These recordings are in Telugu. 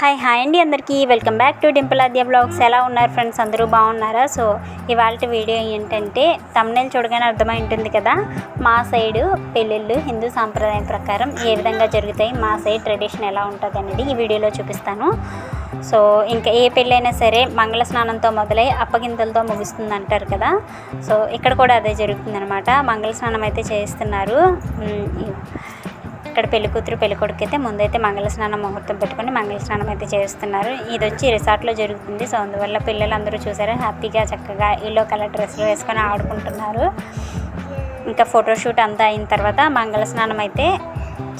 హాయ్ అండి అందరికీ welcome back to Dimple Aadhya blogs. ఎలా ఉన్నారు ఫ్రెండ్స్? అందరూ బాగున్నారా? సో ఇవాళ వీడియో ఏంటంటే తమ్నెయిల్ చూడగానే అర్థమై ఉంటుంది కదా, మా సైడు పెళ్ళిళ్ళు హిందూ సాంప్రదాయం ప్రకారం ఏ విధంగా జరుగుతాయి, మా సైడ్ ట్రెడిషన్ ఎలా ఉంటుంది అనేది ఈ వీడియోలో చూపిస్తాను. సో ఇంకా ఏ పెళ్ళైనా సరే మంగళ స్నానంతో మొదలై అప్పగింతలతో ముగుస్తుంది అంటారు కదా. సో ఇక్కడ కూడా అదే జరుగుతుందనమాట. మంగళ స్నానం అయితే చేస్తున్నారు. ఇక్కడ పెళ్ళికూతురు పెళ్ళికొడుకు అయితే ముందైతే మంగళ స్నానం ముహూర్తం పెట్టుకొని మంగళ స్నానం అయితే చేస్తున్నారు. ఇది వచ్చి రిసార్ట్లో జరుగుతుంది. సో అందువల్ల పిల్లలందరూ చూసారా హ్యాపీగా చక్కగా ఎల్లో కలర్ డ్రెస్సులు వేసుకొని ఆడుకుంటున్నారు. ఇంకా ఫోటోషూట్ అంతా అయిన తర్వాత మంగళ స్నానం అయితే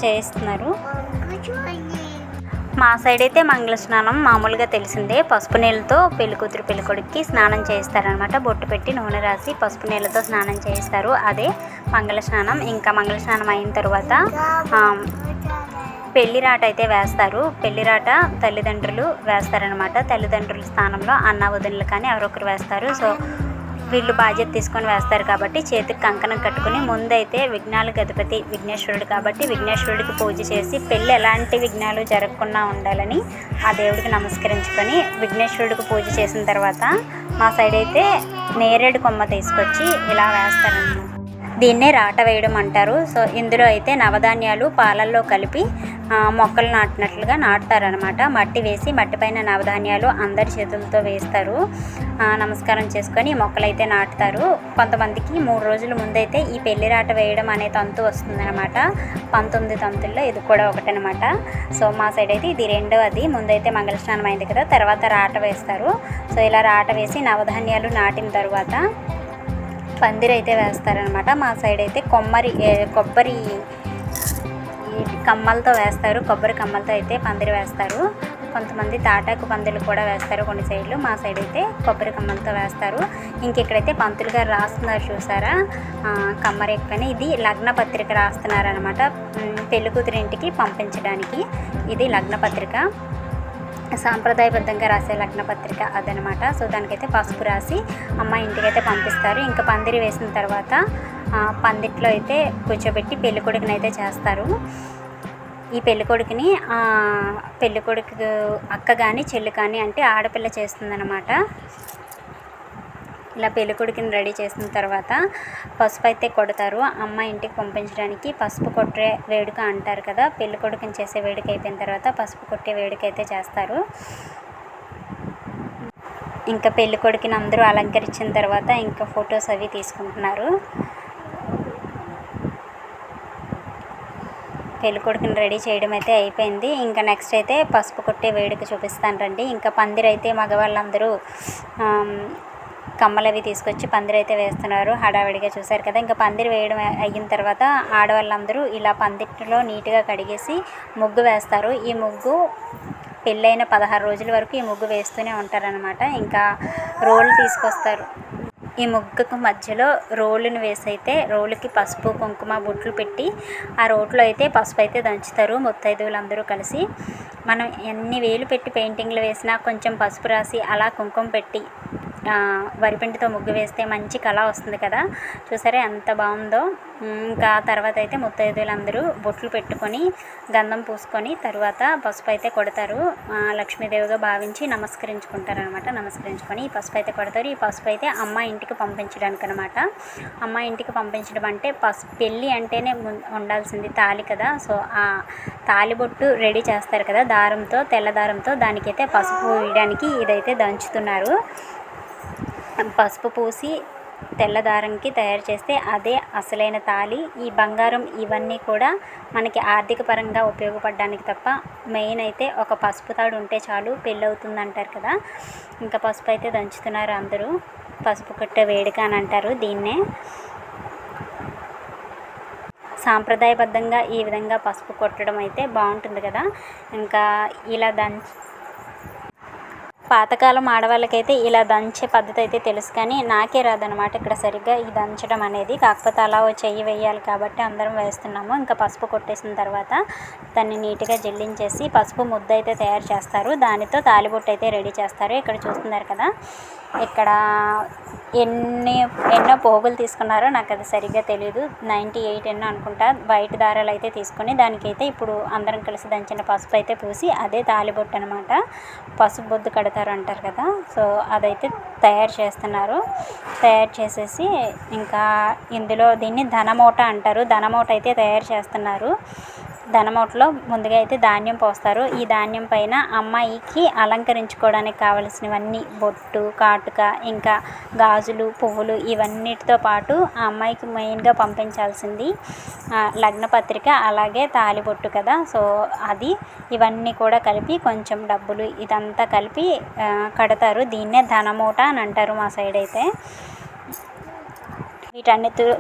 చేస్తున్నారు. మా సైడ్ అయితే మంగళ స్నానం మామూలుగా తెలిసిందే, పసుపు నీళ్ళతో పెళ్ళికూతురు పెళ్ళికొడుక్కి స్నానం చేస్తారనమాట. బొట్టు పెట్టి నూనె రాసి పసుపు నీళ్ళతో స్నానం చేస్తారు, అదే మంగళ స్నానం. ఇంకా మంగళ స్నానం అయిన తర్వాత పెళ్లిరాట అయితే వేస్తారు. పెళ్లిరాట తల్లిదండ్రులు వేస్తారనమాట. తల్లిదండ్రుల స్థానంలో అన్న వదినలు కానీ ఎవరొకరు వేస్తారు. సో వీళ్ళు బాధ్యత తీసుకొని వేస్తారు కాబట్టి చేతికి కంకణం కట్టుకుని ముందైతే విఘ్నాలకు అధిపతి విఘ్నేశ్వరుడు కాబట్టి విఘ్నేశ్వరుడికి పూజ చేసి పెళ్ళి ఎలాంటి విఘ్నాలు జరగకుండా ఉండాలని ఆ దేవుడికి నమస్కరించుకొని విఘ్నేశ్వరుడికి పూజ చేసిన తర్వాత మా సైడ్ అయితే నేరేడు కొమ్మ తీసుకొచ్చి ఇలా వేస్తారన్నమాట. దీన్నే రాట వేయడం అంటారు. సో ఇందులో అయితే నవధాన్యాలు పాలల్లో కలిపి మొక్కలు నాటినట్లుగా నాటుతారనమాట. మట్టి వేసి మట్టిపైన నవధాన్యాలు అందరి చేతులతో వేస్తారు. నమస్కారం చేసుకొని మొక్కలు అయితే నాటుతారు. కొంతమందికి 3 రోజుల ముందైతే ఈ పెళ్లి రాట వేయడం అనే తంతు వస్తుందన్నమాట. 19 తంతుల్లో ఇది కూడా ఒకటనమాట. సో మా సైడ్ అయితే ఇది రెండవది. ముందైతే మంగళ స్నానం అయింది కదా, తర్వాత రాట వేస్తారు. సో ఇలా రాట వేసి నవధాన్యాలు నాటిన తర్వాత పందిరి అయితే వేస్తారనమాట. మా సైడ్ అయితే కొబ్బరి కమ్మలతో వేస్తారు. కొబ్బరి కమ్మలతో అయితే పందిరి వేస్తారు. కొంతమంది తాటాకు పందిలు కూడా వేస్తారు కొన్ని సైడ్లు. మా సైడ్ అయితే కొబ్బరి కమ్మలతో వేస్తారు. ఇంకెక్కడైతే పంతులు గారు రాస్తున్నారు చూసారా కమ్మరెక్కని, ఇది లగ్న పత్రిక రాస్తున్నారనమాట. పెళ్ళికూతురి ఇంటికి పంపించడానికి ఇది లగ్న పత్రిక, సాంప్రదాయబద్ధంగా రాసే లగ్న పత్రిక అదనమాట. సో దానికైతే పసుపు రాసి అమ్మాయి ఇంటికి అయితే పంపిస్తారు. ఇంకా పందిరి వేసిన తర్వాత పందిట్లో అయితే కూర్చోబెట్టి పెళ్ళికొడుకుని అయితే చేస్తారు. ఈ పెళ్ళికొడుకుని పెళ్ళికొడుకు అక్క కానీ చెల్లి కానీ అంటే ఆడపిల్ల చేస్తుందన్నమాట. ఇలా పెళ్ళికొడుకుని రెడీ చేసిన తర్వాత పసుపు అయితే కొడతారు. అమ్మాయి ఇంటికి పంపించడానికి పసుపు కొట్టే వేడుక అంటారు కదా. పెళ్ళికొడుకుని చేసే వేడుక అయిపోయిన తర్వాత పసుపు కొట్టే వేడుక అయితే చేస్తారు. ఇంకా పెళ్ళికొడుకుని అందరూ అలంకరించిన తర్వాత ఇంకా ఫొటోస్ అవి తీసుకుంటున్నారు. పెళ్ళికొడుకుని రెడీ చేయడం అయితే అయిపోయింది. ఇంకా నెక్స్ట్ అయితే పసుపు కొట్టే వేడుక చూపిస్తాను రండి. ఇంకా పందిరి అయితే మగవాళ్ళందరూ కమ్మలవి తీసుకొచ్చి పందిరి అయితే వేస్తున్నారు. హడావిడిగా చూశారు కదా. ఇంకా పందిరి వేయడం అయిన తర్వాత ఆడవాళ్ళందరూ ఇలా పందిట్లో నీట్గా కడిగేసి ముగ్గు వేస్తారు. ఈ ముగ్గు పెళ్ళైన 16 రోజుల వరకు ఈ ముగ్గు వేస్తూనే ఉంటారనమాట. ఇంకా రోళ్ళు తీసుకొస్తారు. ఈ ముగ్గుకు మధ్యలో రోళ్ళను వేసి అయితే రోళ్ళకి పసుపు కుంకుమ బొట్లు పెట్టి ఆ రోట్లో అయితే పసుపు అయితే దంచుతారు ముత్తైదువులందరూ కలిసి. మనం ఎన్ని వేలు పెట్టి పెయింటింగ్లు వేసినా కొంచెం పసుపు రాసి అలా కుంకుమ పెట్టి వరిపిండితో ముగ్గు వేస్తే మంచి కళ వస్తుంది కదా. చూసారా ఎంత బాగుందో. ఇంకా తర్వాత అయితే ముత్తైదువులందరూ బొట్లు పెట్టుకొని గంధం పూసుకొని తర్వాత పసుపు అయితే కొడతారు. లక్ష్మీదేవిగా భావించి నమస్కరించుకుంటారనమాట. నమస్కరించుకొని ఈ పసుపు అయితే కొడతారు. ఈ పసుపు అయితే అమ్మాయి ఇంటికి పంపించడానికి అనమాట. అమ్మాయి ఇంటికి పంపించడం అంటే పెళ్ళి అంటేనే ఉండాల్సింది తాళి కదా. సో ఆ తాళిబొట్టు రెడీ చేస్తారు కదా దారంతో, తెల్ల దారంతో. దానికైతే పసుపు వేయడానికి ఇదైతే దంచుతున్నారు. పసుపు పూసి తెల్లదారంకి తయారు చేస్తే అదే అసలైన తాళి. ఈ బంగారం ఇవన్నీ కూడా మనకి ఆర్థిక పరంగా ఉపయోగపడడానికి తప్ప మెయిన్ అయితే ఒక పసుపు తాడు ఉంటే చాలు పెళ్ళి అవుతుంది అంటారు కదా. ఇంకా పసుపు అయితే దంచుతున్నారు అందరూ. పసుపు కొట్టే వేడుక అని అంటారు దీన్నే. సాంప్రదాయబద్ధంగా ఈ విధంగా పసుపు కొట్టడం అయితే బాగుంటుంది కదా. ఇంకా ఇలా పాతకాలం ఆడవాళ్ళకైతే ఇలా దంచే పద్ధతి అయితే తెలుసు, కానీ నాకే రాదనమాట ఇక్కడ సరిగ్గా ఈ దంచడం అనేది. కాకపోతే అలా చెయ్యి వేయాలి కాబట్టి అందరం వేస్తున్నాము. ఇంకా పసుపు కొట్టేసిన తర్వాత దాన్ని నీట్గా జల్లించేసి పసుపు ముద్ద అయితే తయారు చేస్తారు. దానితో తాలిబొట్టు అయితే రెడీ చేస్తారు. ఇక్కడ చూస్తున్నారు కదా, ఇక్కడ ఎన్నో పోగులు తీసుకున్నారో నాకు అది సరిగ్గా తెలియదు. 98 ఎన్నో అనుకుంటా. వైట్ దారాలు అయితే తీసుకొని దానికైతే ఇప్పుడు అందరం కలిసి దంచిన పసుపు అయితే పూసి అదే తాళిబొట్టు అనమాట. పసుపు బొద్దు కడతారు అంటారు కదా, సో అదైతే తయారు చేస్తున్నారు. తయారు చేసేసి ఇంకా ఇందులో దీన్ని ధనమూట అంటారు. ధనమూట అయితే తయారు చేస్తున్నారు. ధనమూటలో ముందుగా అయితే ధాన్యం పోస్తారు. ఈ ధాన్యం పైన అమ్మాయికి అలంకరించుకోవడానికి కావలసినవన్నీ బొట్టు, కాటుక, ఇంకా గాజులు, పువ్వులు ఇవన్నిటితో పాటు ఆ అమ్మాయికి మెయిన్గా పంపించాల్సింది లగ్నపత్రిక, అలాగే తాళిబొట్టు కదా, సో అది ఇవన్నీ కూడా కలిపి కొంచెం డబ్బులు ఇదంతా కలిపి కడతారు. దీన్నే ధనమూట అని అంటారు మా సైడ్ అయితే.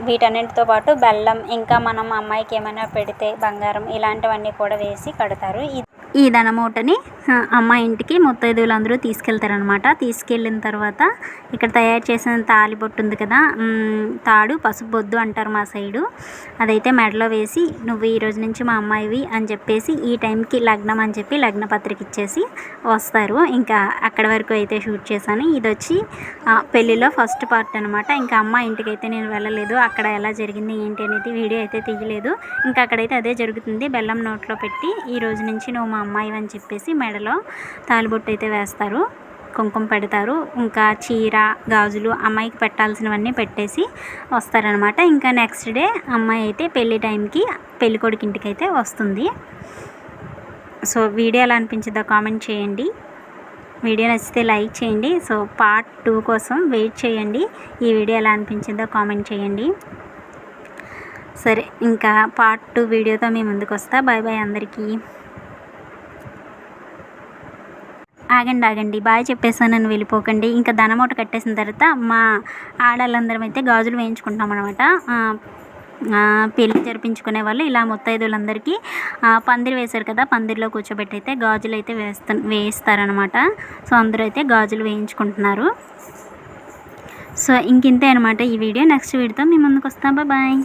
వీటన్నిటితో పాటు బెల్లం, ఇంకా మనం అమ్మాయికి ఏమైనా పెడితే బంగారం ఇలాంటివన్నీ కూడా వేసి కడతారు. ఈ ధనమూటని అమ్మాయి ఇంటికి ముత్తైదువులందరూ తీసుకెళ్తారనమాట. తీసుకెళ్ళిన తర్వాత ఇక్కడ తయారు చేసిన తాళిబొట్టు ఉంది కదా, తాడు పసుపు బొద్దు అంటారు మా సైడు, అదైతే మెడలో వేసి నువ్వు ఈ రోజు నుంచి మా అమ్మాయివి అని చెప్పేసి ఈ టైంకి లగ్నం అని చెప్పి లగ్న పత్రిక ఇచ్చేసి వస్తారు. ఇంకా అక్కడ వరకు అయితే షూట్ చేశాను. ఇది వచ్చి పెళ్ళిలో ఫస్ట్ పార్ట్ అనమాట. ఇంకా అమ్మాయి ఇంటికి అయితే నేను వెళ్ళలేదు. అక్కడ ఎలా జరిగింది ఏంటి అనేది వీడియో అయితే తీయలేదు. ఇంకా అక్కడైతే అదే జరుగుతుంది. బెల్లం నోట్లో పెట్టి ఈ రోజు నుంచి నువ్వు మా అమ్మాయి అని చెప్పేసి మెడలో తాళిబొట్టు అయితే వేస్తారు, కుంకుమ పెడతారు. ఇంకా చీర, గాజులు అమ్మాయికి పెట్టాల్సినవన్నీ పెట్టేసి వస్తారనమాట. ఇంకా నెక్స్ట్ డే అమ్మాయి అయితే పెళ్లి టైంకి పెళ్ళికొడుకు ఇంటికి అయితే వస్తుంది. సో వీడియో ఎలా అనిపించిందో కామెంట్ చేయండి. వీడియో నచ్చితే లైక్ చేయండి. సో పార్ట్ 2 కోసం వెయిట్ చేయండి. ఈ వీడియో ఎలా అనిపించిందో కామెంట్ చేయండి. సరే, ఇంకా పార్ట్ 2 వీడియోతో మీ ముందుకు వస్తా. బాయ్ బాయ్ అందరికీ. ఆగండి, బాయ్ చెప్పేసానని వెళ్ళిపోకండి. ఇంకా ధనమూట కట్టేసిన తర్వాత మా ఆడవాళ్ళందరం అయితే గాజులు వేయించుకుంటాం అనమాట. పెళ్ళి జరిపించుకునే వాళ్ళు ఇలా ముత్తైదువులందరికీ పందిరి వేశారు కదా, పందిరిలో కూర్చోబెట్టి అయితే గాజులు అయితే వేయిస్తారనమాట. సో అందరూ అయితే గాజులు వేయించుకుంటున్నారు. సో ఇంకింతే అనమాట ఈ వీడియో. నెక్స్ట్ వీడియోతో మీ ముందుకు వస్తాం. బాయ్.